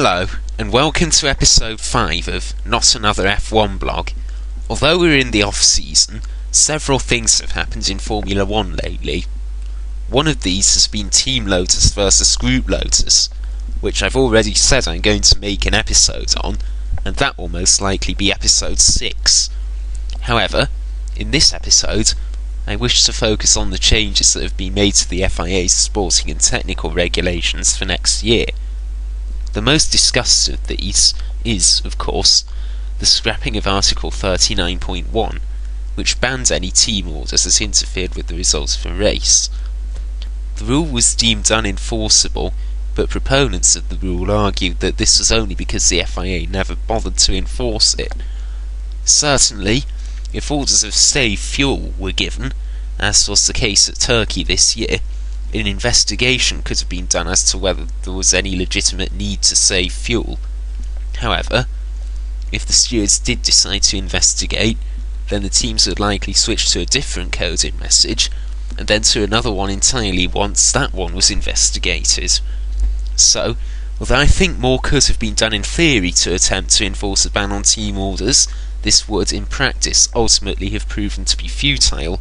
Hello, and welcome to episode 5 of Not Another F1 Blog. Although we're in the off-season, several things have happened in Formula 1 lately. One of these has been Team Lotus versus Group Lotus, which I've already said I'm going to make an episode on, and that will most likely be episode 6. However, in this episode, I wish to focus on the changes that have been made to the FIA's sporting and technical regulations for next year. The most discussed of these is, of course, the scrapping of Article 39.1, which bans any team orders that interfered with the results of a race. The rule was deemed unenforceable, but proponents of the rule argued that this was only because the FIA never bothered to enforce it. Certainly, if orders of save fuel were given, as was the case at Turkey this year, an investigation could have been done as to whether there was any legitimate need to save fuel. However, if the stewards did decide to investigate, then the teams would likely switch to a different coded message, and then to another one entirely once that one was investigated. So, although I think more could have been done in theory to attempt to enforce a ban on team orders, this would, in practice, ultimately have proven to be futile.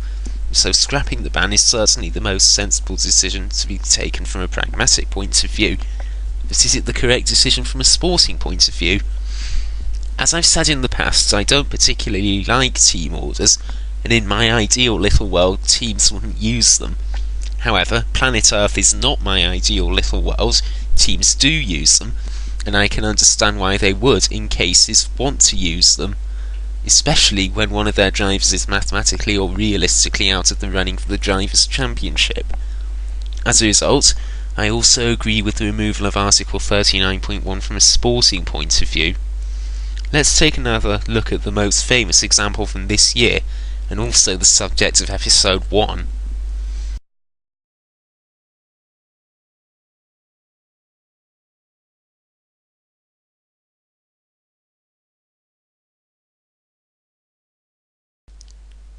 So scrapping the ban is certainly the most sensible decision to be taken from a pragmatic point of view. But is it the correct decision from a sporting point of view? As I've said in the past, I don't particularly like team orders, and in my ideal little world, teams wouldn't use them. However, planet Earth is not my ideal little world. Teams do use them, and I can understand why they would, in cases, want to use them. Especially when one of their drivers is mathematically or realistically out of the running for the Drivers' Championship. As a result, I also agree with the removal of Article 39.1 from a sporting point of view. Let's take another look at the most famous example from this year, and also the subject of episode 1.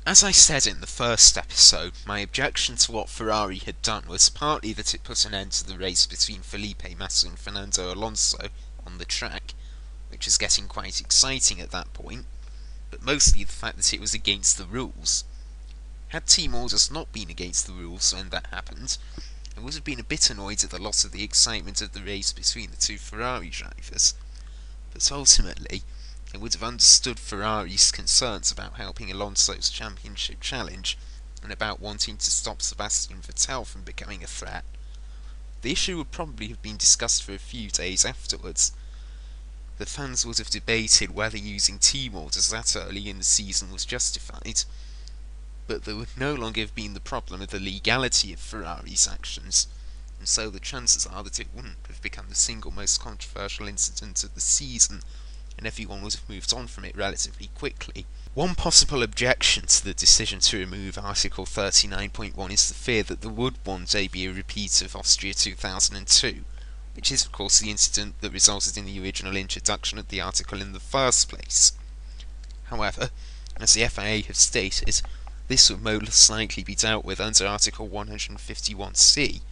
As I said in the first episode, my objection to what Ferrari had done was partly that it put an end to the race between Felipe Massa and Fernando Alonso on the track, which was getting quite exciting at that point, but mostly the fact that it was against the rules. Had team orders not been against the rules when that happened, I would have been a bit annoyed at the loss of the excitement of the race between the two Ferrari drivers, but ultimately I would have understood Ferrari's concerns about helping Alonso's championship challenge, and about wanting to stop Sebastian Vettel from becoming a threat. The issue would probably have been discussed for a few days afterwards. The fans would have debated whether using team orders that early in the season was justified, but there would no longer have been the problem of the legality of Ferrari's actions, and so the chances are that it wouldn't have become the single most controversial incident of the season, and everyone would have moved on from it relatively quickly. One possible objection to the decision to remove Article 39.1 is the fear that there would one day be a repeat of Austria 2002, which is of course the incident that resulted in the original introduction of the article in the first place. However, as the FIA have stated, this would most likely be dealt with under Article 151C,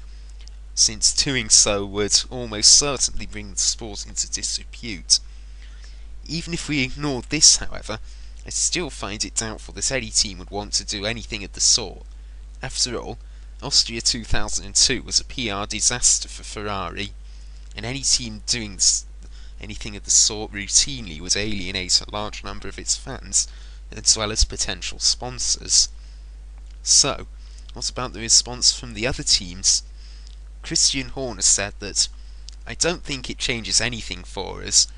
since doing so would almost certainly bring the sport into disrepute. Even if we ignored this, however, I still find it doubtful that any team would want to do anything of the sort. After all, Austria 2002 was a PR disaster for Ferrari, and any team doing anything of the sort routinely would alienate a large number of its fans, as well as potential sponsors. So, what about the response from the other teams? Christian Horner said that, "I don't think it changes anything for us.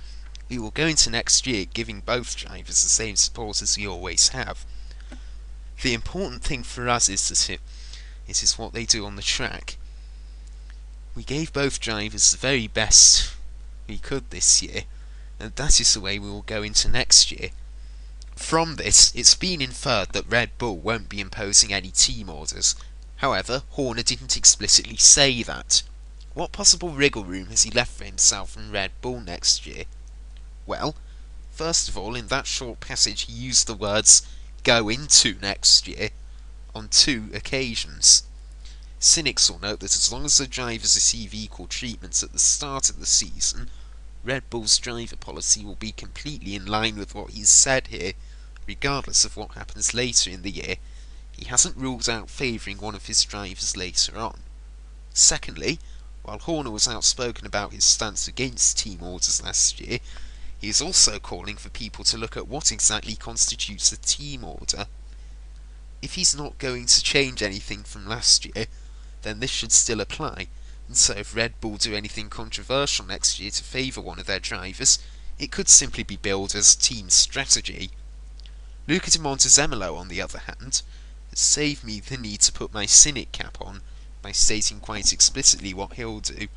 We will go into next year giving both drivers the same support as we always have. The important thing for us is that it is what they do on the track. We gave both drivers the very best we could this year, and that is the way we will go into next year." From this, it's been inferred that Red Bull won't be imposing any team orders. However, Horner didn't explicitly say that. What possible wriggle room has he left for himself from Red Bull next year? Well, first of all, in that short passage he used the words "go into next year" on 2 occasions. Cynics will note that as long as the drivers receive equal treatment at the start of the season, Red Bull's driver policy will be completely in line with what he's said here, regardless of what happens later in the year. He hasn't ruled out favouring one of his drivers later on. Secondly, while Horner was outspoken about his stance against team orders last year, he is also calling for people to look at what exactly constitutes a team order. If he's not going to change anything from last year, then this should still apply, and so if Red Bull do anything controversial next year to favour one of their drivers, it could simply be billed as team strategy. Luca de Montezemolo, on the other hand, has saved me the need to put my cynic cap on by stating quite explicitly what he'll do.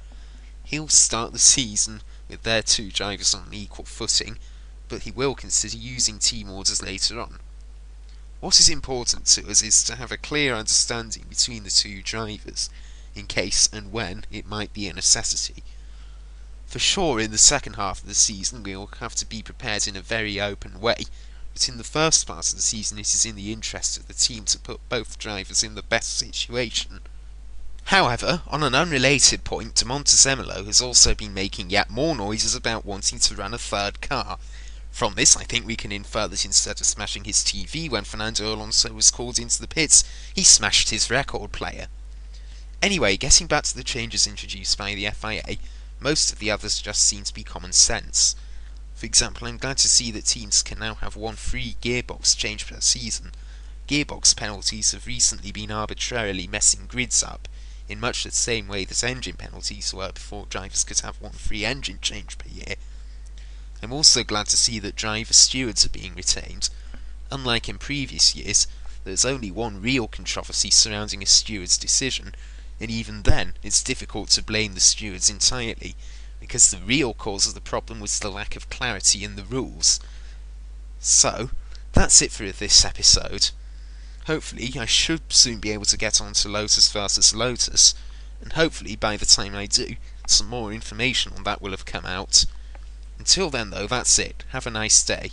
He'll start the season with their two drivers on an equal footing, but he will consider using team orders later on. What is important to us is to have a clear understanding between the two drivers, in case and when it might be a necessity. For sure, in the second half of the season we will have to be prepared in a very open way, but in the first part of the season it is in the interest of the team to put both drivers in the best situation. However, on an unrelated point, de Montezemolo has also been making yet more noises about wanting to run a third car. From this, I think we can infer that instead of smashing his TV when Fernando Alonso was called into the pits, he smashed his record player. Anyway, getting back to the changes introduced by the FIA, most of the others just seem to be common sense. For example, I'm glad to see that teams can now have one free gearbox change per season. Gearbox penalties have recently been arbitrarily messing grids up, in much the same way that engine penalties were before drivers could have one free engine change per year. I'm also glad to see that driver stewards are being retained. Unlike in previous years, there's only one real controversy surrounding a steward's decision, and even then it's difficult to blame the stewards entirely, because the real cause of the problem was the lack of clarity in the rules. So, that's it for this episode. Hopefully I should soon be able to get on to Lotus vs Lotus, and hopefully by the time I do, some more information on that will have come out. Until then though, that's it. Have a nice day.